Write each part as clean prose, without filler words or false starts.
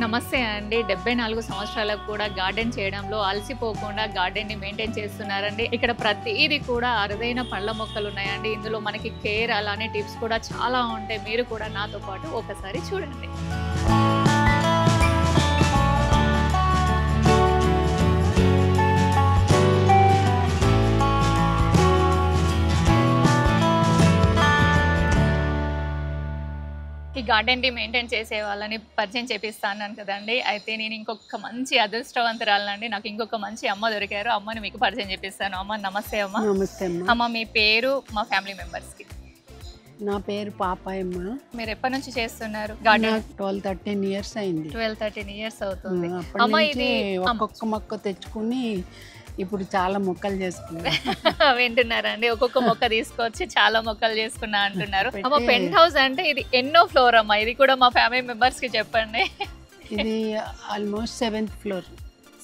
నమస్తే అండి. 74 సంవత్సరాలకు కూడా గార్డెన్ చేయడంలో అలసిపోకుండా గార్డెన్ని మెయింటైన్ చేస్తున్నారండి. ఇక్కడ ప్రతిదీ కూడా అరుదైన పళ్ళ మొక్కలు ఉన్నాయండి. ఇందులో మనకి కేర్ అలానే టిప్స్ కూడా చాలా ఉంటాయి. మీరు కూడా నాతో పాటు ఒకసారి చూడండి. ఈ గార్డెన్ని మెయింటైన్ చేసే వాళ్ళని పరిచయం చేపిస్తాను కదండి. అయితే నేను ఇంకొక మంచి అదృష్టవంతురాలండి. నాకు ఇంకొక మంచి అమ్మ దొరికారు. అమ్మని మీకు పరిచయం చేపిస్తాను. అమ్మ నమస్తే. అమ్మ నమస్తే అమ్మ. అమ్మ మీ పేరు మా ఫ్యామిలీ మెంబర్స్కి. నా పేరు పాపాయమ్మ. మీరు ఎప్పటి నుంచి చేస్తున్నారు గార్డెన్? 12-13 ఇయర్స్ అయింది. 12-13 ఇయర్స్ అవుతుంది. అమ్మ ఇది ఒక్కొక్క మొక్క తెచ్చుకుని ఇప్పుడు చాలా మొక్కలు చేసుకున్నా. వింటున్నారండి, ఒక్కొక్క మొక్క తీసుకొచ్చి చాలా మొక్కలు చేసుకున్నా అంటున్నారు. అమ్మ పెంట్ హౌస్ అంటే ఇది ఎన్నో ఫ్లోర్ అమ్మా? ఇది కూడా మా ఫ్యామిలీ మెంబర్స్ కి చెప్పండి. ఇది almost 7th floor.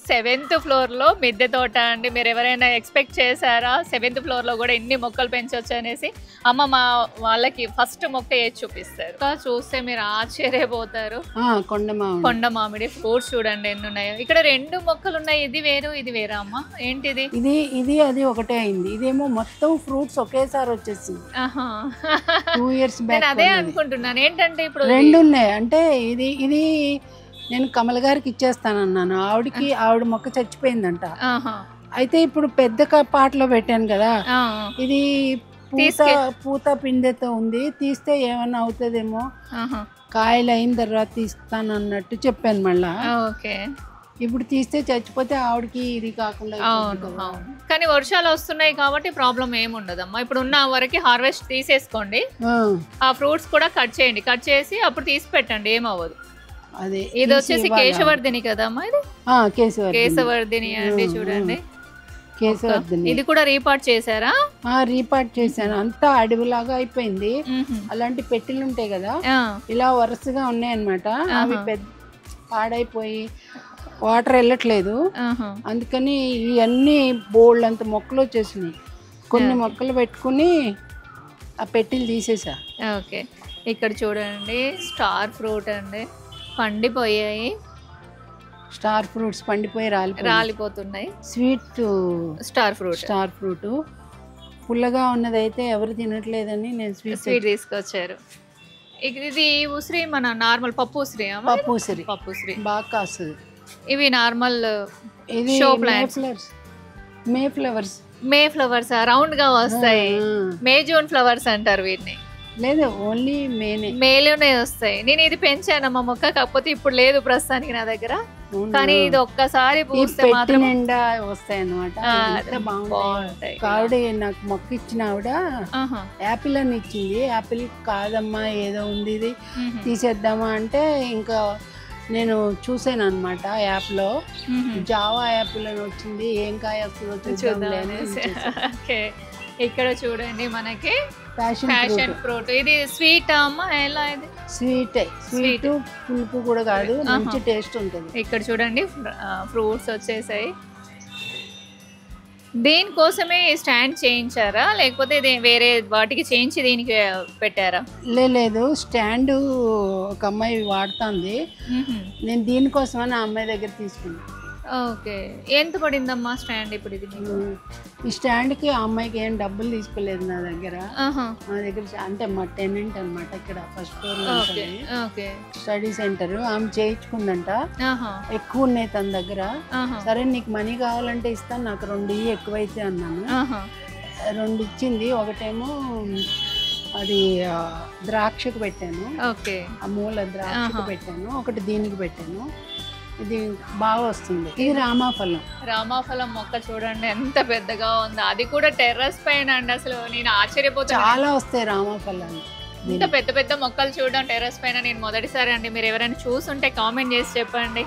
7th floor లో మిద్దె తోట అండి. మీరు ఎవరైనా ఎక్స్పెక్ట్ చేశారా 7th ఫ్లోర్ లో కూడా ఎన్ని మొక్కలు పెంచవచ్చు అనేసి? అమ్మ మా వాళ్ళకి ఫస్ట్ మొక్క ఏది చూపిస్తారు, చూస్తే మీరు ఆశ్చర్యపోతారు. కొండ మామిడి ఫ్రూట్స్ చూడండి ఎన్ని ఉన్నాయో. ఇక్కడ 2 మొక్కలు ఉన్నాయి. ఇది వేరు ఇది వేరా అమ్మ? ఏంటిది? ఇది అది ఒకటే అయింది. ఇదేమో మొత్తం ఫ్రూట్స్ ఒకేసారి వచ్చేసింది. 2 years బ్యాక్. నేను అదే అనుకుంటున్నాను ఏంటంటే ఇప్పుడు 2 ఉన్నాయి. అంటే ఇది నేను కమల్ గారికి ఇచ్చేస్తానన్నాను. ఆవిడ మొక్క చచ్చిపోయిందంట. అయితే ఇప్పుడు పెద్ద పాటలో పెట్టాను కదా, ఇది పూత పిందెతో ఉంది. తీస్తే ఏమన్నా అవుతుందేమో, కాయలు అయిన తర్వాత తీస్తాను అన్నట్టు చెప్పాను. మళ్ళా ఇప్పుడు తీస్తే చచ్చిపోతే ఆవిడకి ఇది కాకుండా. కానీ వర్షాలు వస్తున్నాయి కాబట్టి ప్రాబ్లం ఏముండదమ్మా. ఇప్పుడు ఉన్న వరకు హార్వెస్ట్ తీసేసుకోండి. ఆ ఫ్రూట్స్ కూడా కట్ చేయండి. కట్ చేసి అప్పుడు తీసి పెట్టండి, ఏమవ్వదు. అదే ఇది వచ్చేసి కేశవర్ధిని కదమ్మా? ఇది కేశవర్ధిని అండి. చూడండి కేశవర్ధిని. ఇది కూడా రీపార్ట్ చేశారా? రీపార్ట్ చేశాను. అంతా అడవిలాగా అయిపోయింది. అలాంటి పెట్టెలు ఉంటాయి కదా, ఇలా వరుసగా ఉన్నాయన్నమాట. అవి పెద్ద పాడైపోయి వాటర్ వెళ్ళట్లేదు. అందుకని ఇవన్నీ బోల్డ్ అంత మొక్కలు వచ్చేసినాయి. కొన్ని మొక్కలు పెట్టుకుని ఆ పెట్టెలు తీసేసా. ఓకే, ఇక్కడ చూడండి స్టార్ ఫ్రూట్ అండి. పండిపోయాయి. స్టార్ ఫ్రూట్స్ పండిపోయి రాలిపోతున్నాయి. స్వీట్ స్టార్ ఫ్రూట్ పుల్లగా ఉన్నదైతే ఎవరు తినట్లేదని నేను స్వీట్ తీసుకొచ్చారు. ఇది ఉసిరి, మన నార్మల్ పప్పు ఉసిరి. పప్పు ఉసిరి బాగా కాస్తుంది. ఇవి నార్మల్ షో ప్లాంట్స్. మే ఫ్లవర్స్ రౌండ్ గా వస్తాయి. మే జూన్ ఫ్లవర్స్ అంటారు వీటిని. లేదు, ఓన్లీ మేలోనే వస్తాయి. నేను ఇది పెంచానమ్మా మొక్క, కాకపోతే ఇప్పుడు లేదు ప్రస్తుతానికి నా దగ్గర. కానీ ఇది ఒక్కసారి పూస్తే మాత్రం నిండా వస్తాయి అన్నమాట. బాగుంటాయి. ఆవిడ నాకు మొక్క ఇచ్చిన ఆవిడ యాపిల్ అని ఇచ్చింది. యాపిల్ కాదమ్మా, ఏదో ఉంది, ఇది తీసేద్దామా అంటే ఇంకా నేను చూసాను అనమాట. యాప్ లో జావా యాపిల్ అని వచ్చింది. ఏం కాయ వస్తుందో చూద్దాం. ఇక్కడ చూడండి మనకి ప్యాషన్ ఫ్రూట్. ఇది స్వీట్ అమ్మా? ఎలా? ఇది స్వీట్ పులుపు కూడా కాదు, మంచి టేస్ట్ ఉంటుంది. ఇక్కడ చూడండి ఫ్రూట్స్ వచ్చేసాయి. దీనికోసమే స్టాండ్ చేయించారా, లేకపోతే వేరే వాటికి చేయించి దీనికి పెట్టారా? లేదు, స్టాండ్ ఒక అమ్మాయి వాడుతుంది. నేను దీనికోసమని ఆ అమ్మాయి దగ్గర తీసుకున్నాను. ఓకే, ఎంత పడిందమ్మా స్టాండ్ ఇప్పుడు? ఇది ఈ స్టాండ్కి ఆ అమ్మాయికి ఏం డబ్బులు తీసుకోలేదు నా దగ్గర. అంటే మా టెనెంట్ అనమాట ఇక్కడ ఫస్ట్ ఫ్లోర్ స్టడీ సెంటర్. ఆమె చేయించుకుందంట. ఎక్కువ ఉన్నాయి తన దగ్గర. సరే నీకు మనీ కావాలంటే ఇస్తాను, నాకు 2 ఎక్కువైతే అన్నాను. 2 ఇచ్చింది. ఒకటేమో అది ద్రాక్షకు పెట్టాను, ఆ మూల ద్రాక్షకు పెట్టాను. ఒకటి దీనికి పెట్టాను. ఇది బాగా వస్తుంది. ఇది రామాఫలం మొక్క చూడండి ఎంత పెద్దగా ఉందో. అది కూడా టెర్రస్ పైన అండి. అసలు నేను ఆశ్చర్యపోతాను, చాలా వస్తాయి రామాఫలాలు. ఇంత పెద్ద పెద్ద మొక్కలు చూడడం టెర్రస్ పైన నేను మొదటిసారి అండి. మీరు ఎవరైనా చూసుంటే కామెంట్ చేసి చెప్పండి.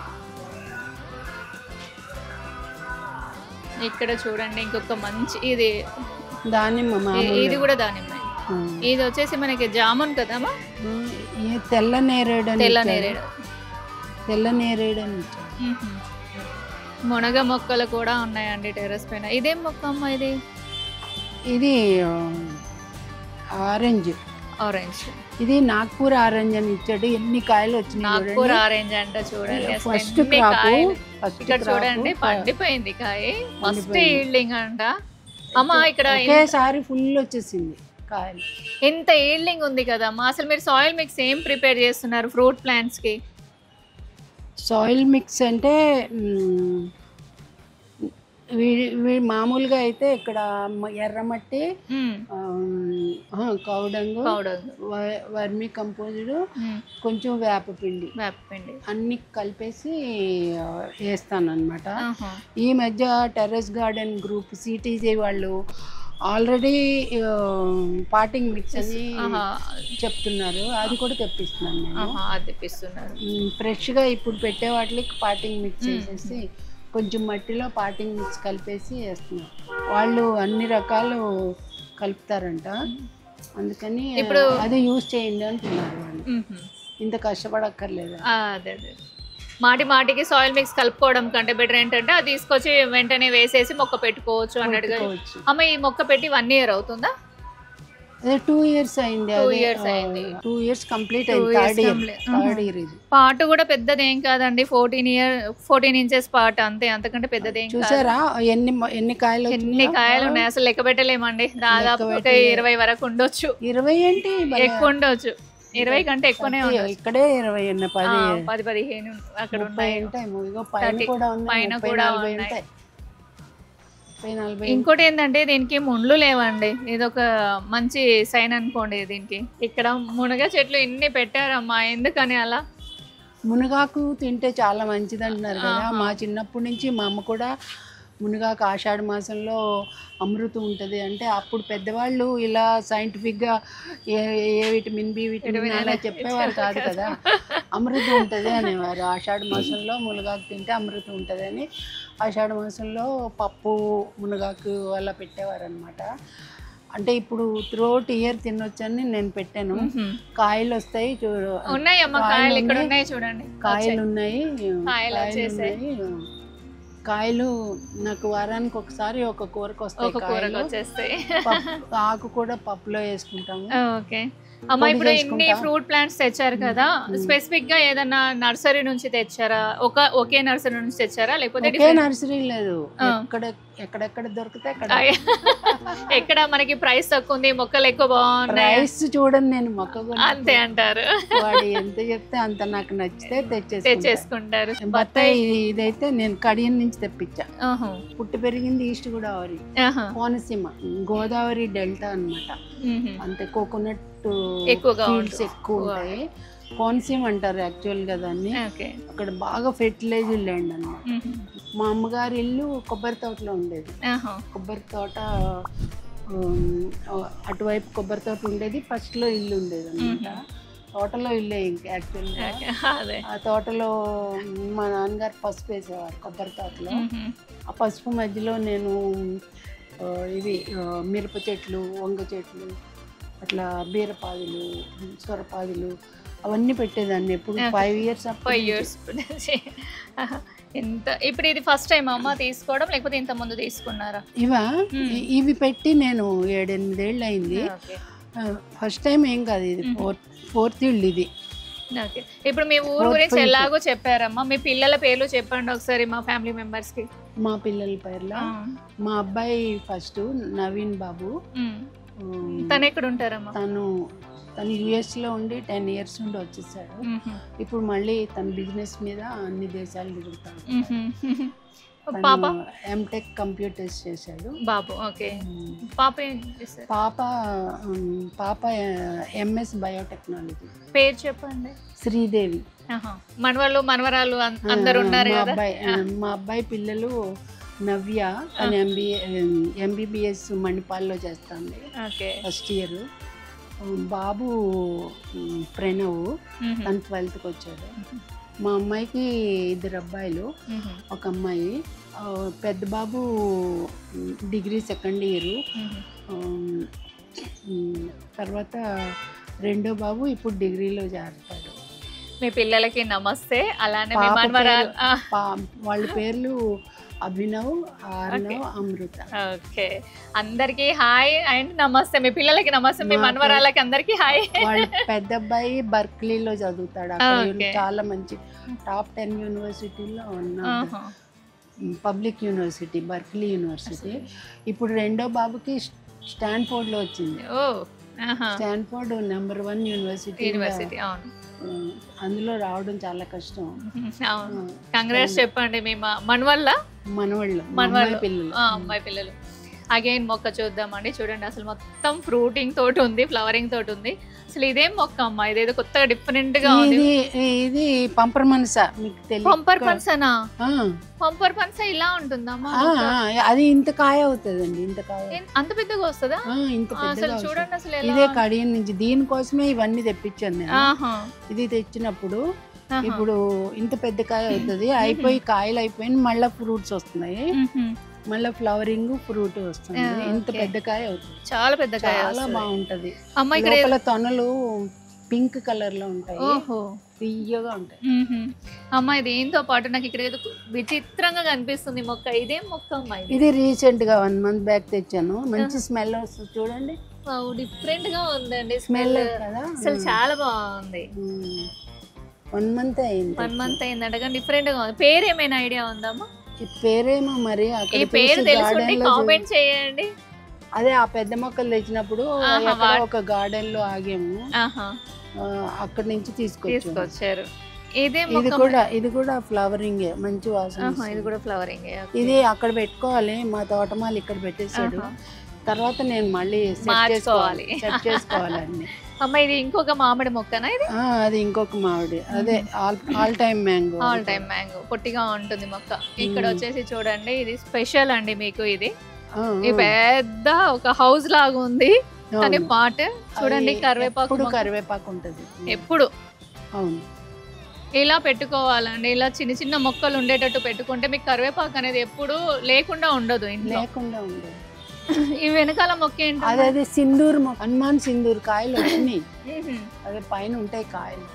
ఇక్కడ చూడండి ఇంకొక మంచి, ఇది దానిమ్మ. ఇది కూడా దానిమ్మ. ఇది వచ్చేసి మనకి జామున్ కదమ్మా? తెల్ల నేరేడు. మునగ మొక్కలు కూడా ఉన్నాయండి టెర్రస్ పైన. ఇదేం మొక్క అమ్మా? ఇది ఆరెంజ్ ఆరెంజ్. ఇది నాగ్పూర్ ఆరెంజ్ అని ఇచ్చాడు. ఎన్ని కాయలు వచ్చినాయి నాగ్పూర్ ఆరెంజ్ అంట చూడండి. First crop. ఇక్కడ చూడండి పండిపోయింది కాయ. ఫస్ట్ ఈల్డింగ్ అంట అమ్మ. ఇక్కడ ఒకేసారి ఫుల్ వచ్చేసింది కాయలు. ఎంత ఈల్డింగ్ ఉంది కదమ్మా. అసలు మీరు సాయిల్ మిక్స్ ఏం ప్రిపేర్ చేస్తున్నారు ఫ్రూట్ ప్లాంట్స్ కి? సాయిల్ మిక్స్ అంటే మామూలుగా అయితే ఇక్కడ ఎర్రమట్టి, కౌడంగు, వర్మి కంపోజ్డ్, కొంచెం వేపపిండి అన్ని కలిపేసి వేస్తాను అనమాట. ఈ మధ్య టెర్రస్ గార్డెన్ గ్రూప్ సిటీజీ వాళ్ళు ఆల్రెడీ పాటింగ్ మిక్స్ అని చెప్తున్నారు. అది కూడా తెప్పిస్తున్నాను నేను. ఫ్రెష్గా ఇప్పుడు పెట్టే వాటికి పాటింగ్ మిక్స్ వేసేసి కొంచెం మట్టిలో పాటింగ్ మిక్స్ కలిపేసి వేస్తున్నాం. వాళ్ళు అన్ని రకాలు కలుపుతారంట, అందుకని ఇప్పుడు అది యూజ్ చేయండి అంటున్నారు వాళ్ళు. ఇంత కష్టపడక్కర్లేదు. అదే మాటికి సాయిల్ మిక్స్ కలుపుకోవడం కంటే బెటర్ ఏంటంటే అది తీసుకొచ్చి వెంటనే వేసేసి మొక్క పెట్టుకోవచ్చు అన్నట్టుగా. అమ్మ ఈ మొక్క పెట్టి 1 year అవుతుందా? 2 years అయింది. 2 years కంప్లీట్ అయింది. థర్డ్ ఇయర్ ఇది. పాటు కూడా పెద్దది ఏం కాదండి. 14 inches పాట అంతే, అంతకంటే పెద్దది ఏం. చూసారా ఎన్ని కాయలు ఉన్నాయి అసలు లెక్క పెట్టలేమండి. దాదాపు 20 వరకు ఉండొచ్చు. 20 ఏంటి ఎక్కువ ఉండొచ్చు. 20 కంటే ఎక్కువనే ఉండొచ్చు. ఇక్కడే 20 10-15 అక్కడ ఉన్నాయి. పైన కూడా ఉంటాయి. ఇంకోటి ఏంటంటే దీనికి ముళ్ళు లేవండి. ఇది ఒక మంచి సైన్ అనుకోండి దీనికి. ఇక్కడ మునగ చెట్లు ఇన్ని పెట్టారమ్మా, ఎందుకని అలా? మునగాకు తింటే చాలా మంచిది అంటున్నారు కదా. మా చిన్నప్పటి నుంచి మా అమ్మ కూడా మునగాకు ఆషాఢ మాసంలో అమృతం ఉంటుంది అంటే, అప్పుడు పెద్దవాళ్ళు ఇలా సైంటిఫిక్గా ఏ విటమిన్ బి విటమిన్ అలా చెప్పేవారు కాదు కదా. అమృతం ఉంటుంది అనేవారు. ఆషాఢ మాసంలో మునగాకు తింటే అమృతం ఉంటుంది అని ఆషాఢ మాసంలో పప్పు మునగాకు అలా పెట్టేవారు అనమాట. అంటే ఇప్పుడు త్రూఅవుట్ ఇయర్ తినొచ్చని నేను పెట్టాను. కాయలు వస్తాయి. కాయలు ఉన్నాయి. కాయలు నాకు వారానికి ఒకసారి ఒక కూరకు వస్తాయి. ఆకు కూడా పప్పులో వేసుకుంటాము. అమ్మ ఇప్పుడు ఇన్ని ఫ్రూట్ ప్లాంట్స్ తెచ్చారు కదా, స్పెసిఫిక్ గా ఏదన్నా నర్సరీ నుంచి తెచ్చారా? ఒకే నర్సరీ నుంచి తెచ్చారా లేకపోతే? నర్సరీ లేదు, ఎక్కడెక్కడ దొరికితే ఎక్కడ మనకి ప్రైస్ తక్కువ ఉంది, మొక్కలు ఎక్కువ బాగున్నాయి. ప్రైస్ చూడండి, నేను మొక్క అంతే అంటారు. వాడు ఎంత చెప్తే అంత నాకు నచ్చితే తెచ్చేసుకుంటారు. బత్తాయి ఇదైతే నేను కడియం నుంచి తెప్పించా. పుట్టి పెరిగింది ఈస్ట్ గోదావరి, కోనసీమ, గోదావరి డెల్టా అన్నమాట. అంతే కోకోనట్ ఎక్కువ ఉంటాయి. కోనసీమ అంటారు యాక్చువల్ గా దాన్ని. అక్కడ బాగా ఫెర్టిలైజ్డ్ ల్యాండ్ అన్నమాట. మా అమ్మగారి ఇల్లు కొబ్బరి తోటలో ఉండేది. కొబ్బరి తోట అటువైపు కొబ్బరి తోట ఉండేది. ఫస్ట్ లో ఇల్లు ఉండేది అనమాట. తోటలో ఇల్లే ఇంకా యాక్చువల్గా. ఆ తోటలో మా నాన్నగారు పసుపు వేసేవారు కొబ్బరి తోటలో. ఆ పసుపు మధ్యలో నేను ఇవి మిరప చెట్లు, వంగ చెట్లు, అట్లా బీరపాదులు, సొరపాదులు అవన్నీ పెట్టేదాన్ని. ఎప్పుడు 5 years. ఎంత ఇప్పుడు ఇది ఫస్ట్ టైం అమ్మ తీసుకోవడం లేకపోతే ఇంత ముందు తీసుకున్నారా? ఇవి పెట్టి నేను 7-8 ఏళ్ళు అయింది. ఫస్ట్ టైం ఏం కాదు, ఇది 4th ఇల్లు ఇది. ఇప్పుడు మీ ఊరు గురించి ఎలాగో చెప్పారమ్మా, మీ పిల్లల పేర్లు చెప్పండి ఒకసారి మా ఫ్యామిలీ మెంబర్స్ కి. మా పిల్లల పేర్ల మా అబ్బాయి ఫస్ట్ నవీన్ బాబు. తను ఎక్కడ ఉంటారమ్మా? తను US లో ఉండి 10 years నుండి వచ్చేసాడు. ఇప్పుడు మళ్ళీ తన బిజినెస్ మీద అన్ని దేశాలు తిరుగుతాడు. పాప ఎంటెక్ కంప్యూటర్స్ చేశాడు బాబు. పాప MS బయోటెక్నాలజీ. పేరు చెప్పండి. శ్రీదేవి. మనవాళ్ళు మనవరాలు అందరు ఉన్నారు. మా అబ్బాయి పిల్లలు నవ్య, తను MBBS మణిపాల్లో చేస్తుంది, ఫస్ట్ ఇయర్. బాబు ప్రణవ్, తను 12th వచ్చాడు. మా అమ్మాయికి 2 అబ్బాయిలు, ఒక అమ్మాయి. పెద్ద బాబు డిగ్రీ 2nd year. తర్వాత రెండో బాబు ఇప్పుడు డిగ్రీలో చేరుతాడు. మీ పిల్లలకి నమస్తే. అలానే వాళ్ళ పేర్లు అభినవ్, ఆర్నవ్, అమృత. ఓకే, అందరికి హాయ్ అండ్ నమస్తే. మీ పిల్లలకి నమస్తే, మీ మనవరాలకి అందరికి హాయ్. వాళ్ళ పెద్ద అబ్బాయి బర్క్లీలో చదువుతాడు, అక్కడ చాలా మంచి టాప్ 10 యూనివర్సిటీలో ఉన్నాడు, పబ్లిక్ యూనివర్సిటీ, బర్క్లీ యూనివర్సిటీ. ఇప్పుడు రెండో బాబుకి స్టాన్ఫోర్డ్ లో వచ్చింది. Stanford number 1 university. అందులో రావడం చాలా కష్టం. కంగ్రాట్స్ చెప్పండి మీ మనవళ్ళ పిల్లలు, అమ్మాయి పిల్లలు. అగైన్ మొక్క చూద్దామండి. చూడండి అసలు మొత్తం ఫ్రూటింగ్ తోటి ఉంది, ఫ్లవరింగ్ తోటి ఉంది. అసలు ఇదేం మొక్క అమ్మా? ఇదేదో కొత్తగా డిఫరెంట్ గా ఉంది. ఇది పంపర్ పనస. మీకు తెలియదు? పంపర్ పనసనా? పంపర్ పనస ఇలా ఉంటుందమ్మా? అది ఇంత కాయ అవుతుందండి, ఇంత కాయ. అంత పెద్దగా వస్తుందా? ఇంత అసలు చూడండి అసలు ఇదే కడియం నుంచి. దీనికోసమే ఇవన్నీ తెప్పించాను నేను. ఇది తెచ్చినప్పుడు ఇప్పుడు ఇంత పెద్ద కాయ అవుతుంది. అయిపోయి కాయలు అయిపోయి మళ్ళీ ఫ్రూట్స్ వస్తున్నాయి, మళ్ళీ ఫ్లవరింగ్ ఫ్రూట్ వస్తుంది. ఇంత పెద్ద కాయ అవుతుంది, చాలా పెద్ద కాయ, చాలా బాగుంటది. లోపల తొనలు పింక్ కలర్ లో ఉంటాయి, తీయగా ఉంటాయి. అమ్మా ఇది ఏంతో పాటు నాకు ఇక్కడ విచిత్రంగా కనిపిస్తుంది మొక్క. ఇదేం మొక్క అమ్మా? ఇది రీసెంట్ గా 1 month బ్యాక్ తెచ్చాను. మంచి స్మెల్ వస్తుంది చూడండి. డిఫరెంట్ గా ఉందండి స్మెల్ కదా, అసలు చాలా బాగుంది. 1 month అయింది. 1 month అయిందంట, కానీ డిఫరెంట్ గా ఉంది. పేరు ఏమైనా ఐడియా ఉందమ్మా? ఈ పేరేమో మరి ఈ పేరు తెలుసుకుంటే కామెంట్ చేయండి. అదే ఆ పెద్ద మొక్కలు తెచ్చినప్పుడు ఒక గార్డెన్ లో ఆగాము, అక్కడ నుంచి తీసుకొచ్చారు. ఇది కూడా ఫ్లవరింగ్, మంచి వాసన. ఇది కూడా ఫ్లవరింగ్. ఇది అక్కడ పెట్టుకోవాలి, మా తోటమాలి ఇక్కడ పెట్టేశాడు. తర్వాత నేను మళ్ళీ సెట్ చేసుకోవాలండి. అమ్మ ఇది ఇంకొక మామిడి మొక్కనా? ఇది అది ఇంకొక మామిడి, అదే all time mango. All time mango పొట్టిగా ఉంటుంది మొక్క. ఇక్కడ వచ్చేసి చూడండి, ఇది స్పెషల్ అండి మీకు. ఇది పెద్ద ఒక హౌస్ లాగా ఉంది, కానీ పాట్ చూడండి. కరివేపాకు ఉంటుంది ఎప్పుడు. అవును, ఇలా పెట్టుకోవాలండి. ఇలా చిన్న చిన్న మొక్కలు ఉండేటట్టు పెట్టుకుంటే మీకు కరివేపాకు అనేది ఎప్పుడు లేకుండా ఉండదు, లేకుండా ఉండదు. ఈ వెనకాల మొక్క ఏంటి? అదే సింధూర్ మొక్క, హనుమాన్ సింధూర్ కాయలు వచ్చినాయి. అదే పైన ఉంటాయి కాయలు.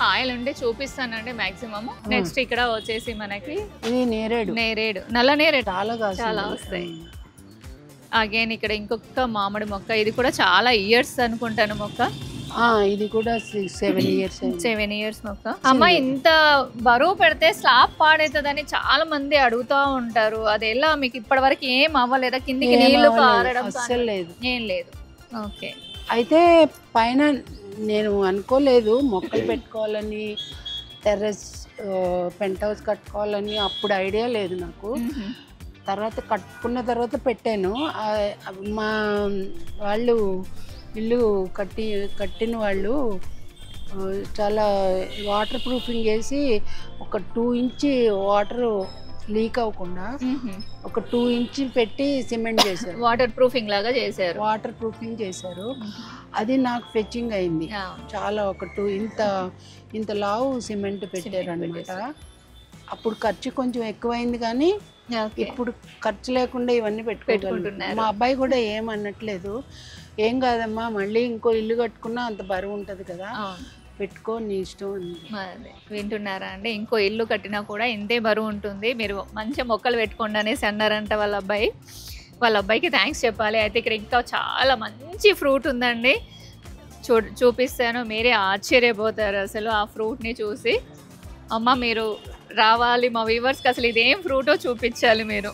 కాయలు ఉంటే చూపిస్తానండి మాక్సిమం. నెక్స్ట్ ఇక్కడ వచ్చేసి మనకి ఇది నేరేడు, నల్ల నేరేడు చాలా వస్తాయి. అగైన్ ఇక్కడ ఇంకొక మామిడి మొక్క. ఇది కూడా చాలా ఇయర్స్ అనుకుంటాను మొక్క. ఇది కూడా 7 years మొక్క. అమ్మ ఇంత బరువు పెడితే స్లాబ్ పాడవుతుందని చాలా మంది అడుగుతా ఉంటారు. అది ఎలా మీకు ఇప్పటి వరకు ఏం అవ్వలేదా? కిందికి నీళ్లు కారడం లేదు? ఏం లేదు. ఓకే, అయితే పైన నేను అనుకోలేదు మొక్కలు పెట్టుకోవాలని, టెర్రస్ పెంట్ హౌస్ కట్టుకోవాలని అప్పుడు ఐడియా లేదు నాకు. తర్వాత కట్టుకున్న తర్వాత పెట్టాను. మా వాళ్ళు ఇల్లు కట్టిన వాళ్ళు చాలా వాటర్ ప్రూఫింగ్ చేసి ఒక 2 inch వాటర్ లీక్ అవ్వకుండా ఒక 2 inch పెట్టి సిమెంట్ చేశారు. వాటర్ ప్రూఫింగ్ లాగా చేశారు. వాటర్ ప్రూఫింగ్ చేశారు. అది నాకు ఫెచ్చింగ్ అయింది చాలా. ఒక ఇంత లావు సిమెంట్ పెట్టారు అనమాట. అప్పుడు ఖర్చు కొంచెం ఎక్కువైంది, కానీ ఇప్పుడు ఖర్చు లేకుండా ఇవన్నీ పెట్టుకుంటున్నారు. మా అబ్బాయి కూడా ఏమనట్లేదు, ఏం కాదమ్మా మళ్ళీ ఇంకో ఇల్లు కట్టుకున్నా అంత బరువు ఉంటుంది కదా, పెట్టుకో నీ ఇష్టం అని. వింటున్నారా అండి? ఇంకో ఇల్లు కట్టినా కూడా ఇంతే బరువు ఉంటుంది, మీరు మంచిగా మొక్కలు పెట్టుకోండి అనేసి అన్నారంట వాళ్ళ అబ్బాయికి థ్యాంక్స్ చెప్పాలి. అయితే ఇక్కడ ఇంకా చాలా మంచి ఫ్రూట్ ఉందండి, చూపిస్తాను. మీరే ఆశ్చర్యపోతారు అసలు ఆ ఫ్రూట్ని చూసి. అమ్మ మీరు రావాలి మా వ్యూవర్స్కి, అసలు ఇదేం ఫ్రూటో చూపించాలి మీరు.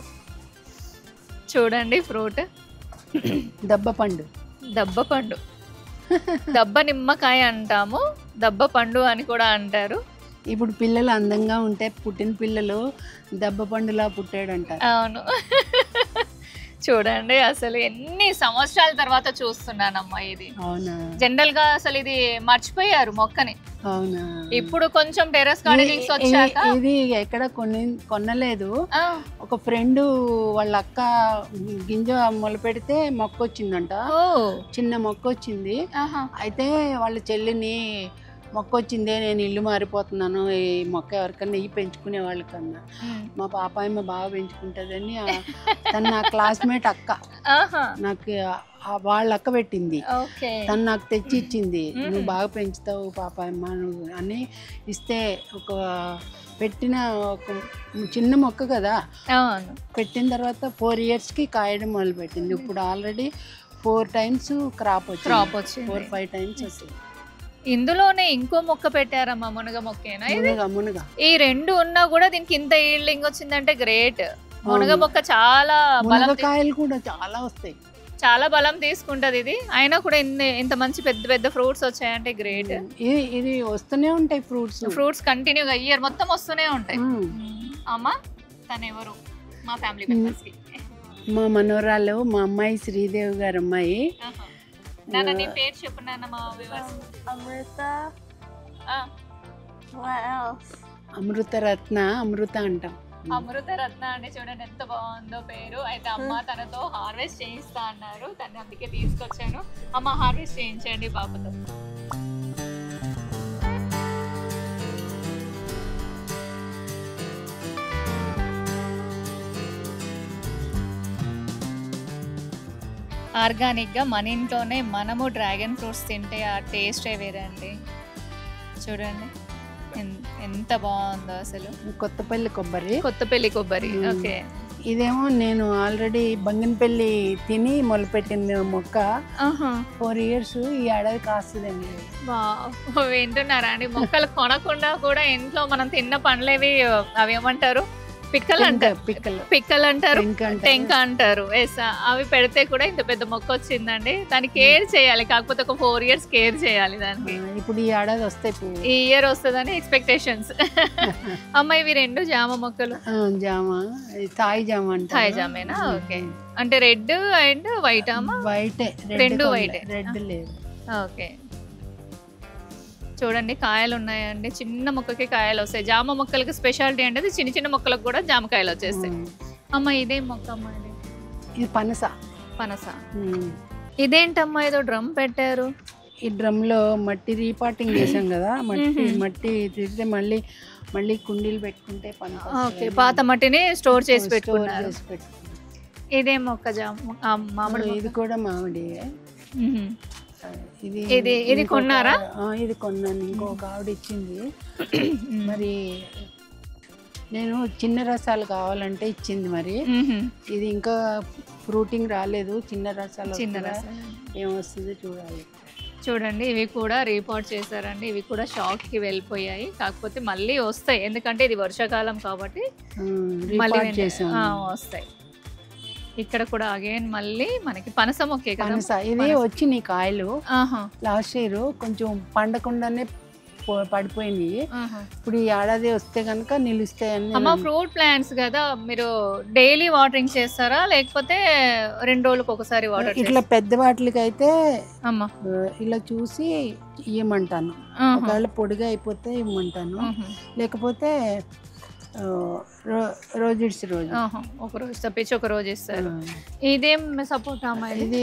చూడండి ఫ్రూట్ దబ్బపండు. దబ్బ నిమ్మకాయ అంటాము, దబ్బ పండు అని కూడా అంటారు. ఇప్పుడు పిల్లలు అందంగా ఉంటే పుట్టిన పిల్లలు దబ్బ పండులా పుట్టాడంటారు. అవును, చూడండి అసలు ఎన్ని సంవత్సరాల తర్వాత చూస్తున్నానమ్మా ఇది. అవునా? జనరల్ గా అసలు ఇది మర్చిపోయారు మొక్కని. అవునా? ఇప్పుడు కొంచెం టెర్రస్ గార్డెనింగ్స్ వచ్చాక. ఇది ఎక్కడ కొనలేదు, ఒక ఫ్రెండ్ వాళ్ళ అక్క గింజ మొల పెడితే మొక్క వచ్చిందంట, చిన్న మొక్క వచ్చింది. అయితే వాళ్ళ చెల్లిని మొక్క వచ్చిందే, నేను ఇల్లు మారిపోతున్నాను, ఈ మొక్క ఎవరికన్నా పెంచుకునే వాళ్ళకన్నా, మా పాపాయమ్మ బాగా పెంచుకుంటుందని తను నా క్లాస్మేట్ అక్క, నాకు వాళ్ళ అక్క పెట్టింది, తను నాకు తెచ్చి ఇచ్చింది. నువ్వు బాగా పెంచుతావు పాపాయమ్మ నువ్వు అని ఇస్తే, ఒక పెట్టిన ఒక చిన్న మొక్క కదా, పెట్టిన తర్వాత 4 yearsకి కాయడం మొదలు పెట్టింది. ఇప్పుడు ఆల్రెడీ 4 times క్రాప్ వచ్చింది. 4-5 times వస్తుంది. ఇందులోనే ఇంకో మొక్క పెట్టారమ్మా, మునగ మొక్కేనా? మునగ. ఈ 2 ఉన్నా కూడా దీనికి ఇంత ఈల్డింగ్ వచ్చిందంటే గ్రేట్. మునగ మొక్క చాలా బలం, కాయలు కూడా చాలా వస్తాయి, చాలా బలం తీసుకుంటది ఇది. అయినా కూడా ఇంత మంచి పెద్ద పెద్ద ఫ్రూట్స్ వచ్చాయంటే గ్రేట్. ఇది వస్తూనే ఉంటాయి ఫ్రూట్స్ కంటిన్యూగా ఇయర్ మొత్తం వస్తూనే ఉంటాయి. అమ్మా తను ఎవరు? మా ఫ్యామిలీ మెంబర్స్ కి మా మనోరాలు, మా అమ్మాయి శ్రీదేవి గారు అమ్మాయి. నాన్న నీ పేరు చెప్పు నాన్న మా వ్యూవర్స్. అమృత రత్న, అమృత అంటాం. అమృత రత్న అంటే చూడండి ఎంత బాగుందో పేరు. అయితే అమ్మ తనతో హార్వెస్ట్ చేయిస్తా అన్నారు, తను అందుకే తీసుకొచ్చాను. అమ్మ హార్వెస్ట్ చేయించండి పాపతో. ఆర్గానిక్గా మన ఇంట్లోనే మనము డ్రాగన్ ఫ్రూట్స్ తింటే ఆ టేస్టే వేరే అండి. చూడండి ఎంత బాగుందో అసలు. కొత్తపల్లి కొబ్బరి. ఓకే. ఇదేమో నేను ఆల్రెడీ బంగినపల్లి తిని మొదలుపెట్టింది మొక్క. 4 years, ఈ ఏడాది కాస్తుందండి. వింటున్నారా అండి? మొక్కలు కొనకుండా కూడా ఇంట్లో మనం తిన్న పండ్లేవి అవి ఏమంటారు, పిక్కలు అంటారు, టెంక అంటారు. అవి పెడితే కూడా ఇంత పెద్ద మొక్క వచ్చిందండి. దాన్ని కేర్ చేయాలి, కాకపోతే ఒక 4 years కేర్ చేయాలి దానికి. ఇప్పుడు ఈ ఏడాది వస్తాయి, ఈ ఇయర్ వస్తుందని ఎక్స్పెక్టేషన్స్. అమ్మ ఇవి 2 జామ మొక్కలు. తాయి జామ అంటే తాయి జామేనా? ఓకే. అంటే రెడ్ అండ్ వైట్ అమ్మా? వైటే, 2 వైట్, రెడ్ లేదు. ఓకే. చూడండి కాయలు ఉన్నాయండి, చిన్న మొక్కకి కాయలు వస్తాయి. జామ మొక్కలకి స్పెషాలిటీ అంటే చిన్న చిన్న మొక్కలకు కూడా జామకాయలు వచ్చేస్తాయి. అమ్మ ఇదేం మొక్క అమ్మా? ఇది పనస. ఇదేంటమ్మా ఏదో డ్రమ్ పెట్టారు? ఈ డ్రమ్ లో మట్టి రీపాటింగ్ చేసాం కదా, మట్టి తీస్తే మళ్ళీ కుండీలు పెట్టుకుంటే పనస. ఓకే, పాత మట్టిని స్టోర్ చేసి పెట్టుకున్నారు. ఇదేం మొక్క? మామిడి. ఇది కూడా మామిడి. ఇది కొన్నారా? ఇది కొన్నాను, ఇంకొక ఆవిడ ఇచ్చింది. మరి నేను చిన్న రసాలు కావాలంటే ఇచ్చింది. మరి ఇది ఇంకా ఫ్రూటింగ్ రాలేదు, చిన్న రసాలు ఏమొస్తుందో చూడాలి. చూడండి ఇవి కూడా రీపాట్ చేశారండి. ఇవి కూడా షాక్ కి వెళ్ళిపోయాయి, కాకపోతే మళ్ళీ వస్తాయి ఎందుకంటే ఇది వర్షాకాలం కాబట్టి మళ్ళీ వస్తాయి. ఇక్కడ కూడా అగైన్ మళ్ళీ మనకి పనస మొక్కే కదా. ఇది వచ్చి నీ కాయలు లాస్ట్ ఇయర్ కొంచెం పండకుండానే పడిపోయింది. ఇప్పుడు ఈ ఏడాది వస్తే కనుక నిలుస్తాయని. అమ్మ ఫ్రూట్ ప్లాంట్స్ కదా, మీరు డైలీ వాటరింగ్ చేస్తారా లేకపోతే 2 రోజులకు ఒకసారి వాటర్? ఇట్లా పెద్ద వాటికి అయితే అమ్మ ఇలా చూసి ఇవ్వమంటాను, ఒకవేళ పొడిగా అయిపోతే ఇవ్వమంటాను, లేకపోతే రోజు ఒక రోజు తప్పించి ఒక రోజు ఇస్తారు. ఇదేం సపోటా అమ్మా? ఇది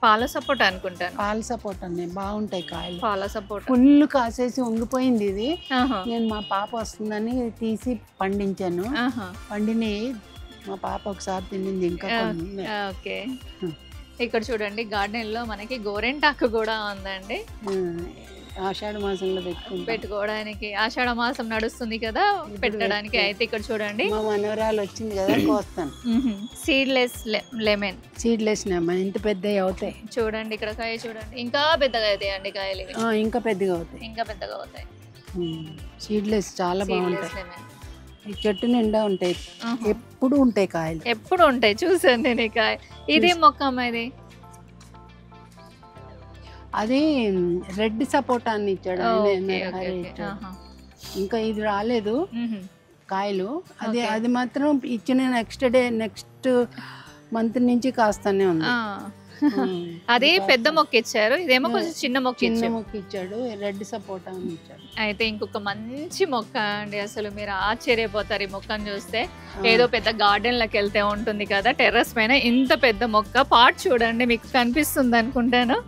పాల సపోటా అనుకుంటాను. పాల సపోటా బాగుంటాయి కాయలు. పాల సపోటా ఫుల్ కాసేసి ఉంగిపోయింది. ఇది నేను మా పాప వస్తుందని తీసి పండించాను. పండిని మా పాప ఒకసారి తినింది, ఇంకా. ఓకే. ఇక్కడ చూడండి గార్డెన్ లో మనకి గోరెంటాకు కూడా ఉందండి. ఆషాఢ మాసంలో పెట్టుకోవడానికి. ఆషాఢ మాసం నడుస్తుంది కదా పెట్టడానికి. అయితే ఇక్కడ చూడండి మా మనవరాలు వచ్చింది కదా, కోస్తాను. Seedless lemon. సీడ్లెస్ లెమన్ ఇంత పెద్దవి అవుతాయి. చూడండి ఇక్కడ కాయ చూడండి, ఇంకా పెద్దగా అవుతాయి అండి కాయలు. ఇంకా పెద్దగా అవుతాయి. సీడ్లెస్ చాలా బాగుంటాయి. ఈ చెట్టు నిండా ఉంటాయి, ఎప్పుడు ఉంటాయి కాయలు, ఎప్పుడు ఉంటాయి. చూసాను నేను ఈ కాయ. ఇదే మొక్క అమ్మా? ఇది అది రెడ్ సపోటా అని ఇచ్చాడు. ఇంకా ఇది రాలేదు కాయలు. అది మాత్రం ఇచ్చిన నెక్స్ట్ మంత్ నుంచి కాస్తానే ఉంది. అది పెద్ద మొక్క ఇచ్చారు, ఇదేమో కొంచెం చిన్న మొక్క ఇచ్చాడు. రెడ్ సపోటా అని ఇచ్చాడు. అయితే ఇంకొక మంచి మొక్క అండి, అసలు మీరు ఆశ్చర్యపోతారు ఈ మొక్కను చూస్తే. ఏదో పెద్ద గార్డెన్ లకి వెళ్తే ఉంటుంది కదా, టెర్రస్ పైన ఇంత పెద్ద మొక్క. పాట్ చూడండి, మీకు కనిపిస్తుంది అనుకుంటాను.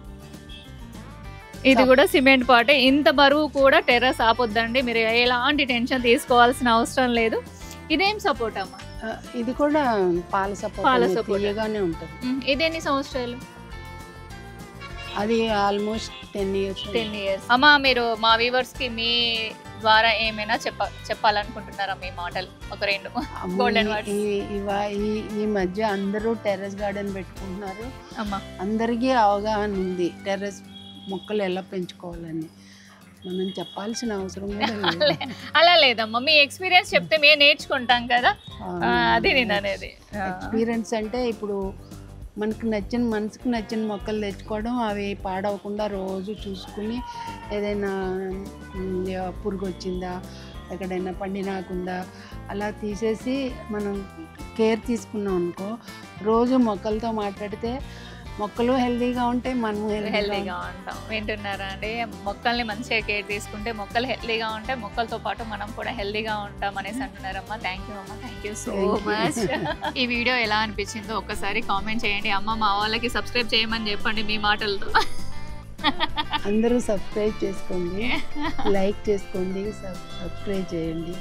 ఇది కూడా సిమెంట్ పాటే. ఇంత బరువు కూడా టెర్రస్ ఆపొద్దండి, మీరు ఎలాంటి టెన్షన్ తీసుకోవాల్సిన అవసరం లేదు. ఇదేం సపోర్ట్ అమ్మా? ఇది కూడా పాల సపోర్ట్ ఉంటుంది. ఇది ఎన్ని సంవత్సరాలు? అది ఆల్మోస్ట్ 10 years. అమ్మా మీరు మా వ్యూవర్స్ కి మీ ద్వారా ఏమైనా చెప్పాలనుకుంటున్నారా మీ మాటలు ఒక రెండు గోల్డెన్ వర్డ్స్? ఈ మధ్య అందరూ టెర్రస్ గార్డెన్ పెట్టుకుంటున్నారు. అమ్మా అందరికీ అవగాహన ఉంది టెర్రస్ మొక్కలు ఎలా పెంచుకోవాలని. మనం చెప్పాల్సిన అవసరం కూడా లేదు. అలా లేదమ్మా, మీ ఎక్స్పీరియన్స్ చెప్తే మేము నేర్చుకుంటాం కదా, అది నేను అనేది. ఎక్స్పీరియన్స్ అంటే ఇప్పుడు మనకు మనసుకు నచ్చిన మొక్కలు తెచ్చుకోవడం, అవి పాడవకుండా రోజు చూసుకుని ఏదైనా పురుగు వచ్చిందా, ఎక్కడైనా పండినాకుందా అలా తీసేసి మనం కేర్ తీసుకున్నాం అనుకో, రోజు మొక్కలతో మాట్లాడితే మొక్కలు హెల్తీగా ఉంటాయి, మనము హెల్తీగా ఉంటాం. వింటున్నారా అండి? మొక్కల్ని మంచిగా కేర్ తీసుకుంటే మొక్కలు హెల్తీగా ఉంటాయి, మొక్కలతో పాటు మనం కూడా హెల్తీగా ఉంటాం అనేసి అంటున్నారమ్మా. థ్యాంక్ యూ అమ్మ, థ్యాంక్ యూ సో మచ్. ఈ వీడియో ఎలా అనిపించిందో ఒక్కసారి కామెంట్ చేయండి. అమ్మ మా వాళ్ళకి సబ్స్క్రైబ్ చేయమని చెప్పండి మీ మాటలతో. అందరూ సబ్స్క్రైబ్ చేసుకోండి, లైక్ చేసుకోండి, సబ్స్క్రైబ్ చేయండి,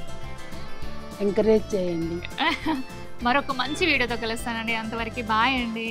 ఎంకరేజ్ చేయండి. మరొక మంచి వీడియోతో కలుస్తానండి. అంతవరకు బాయ్ అండి.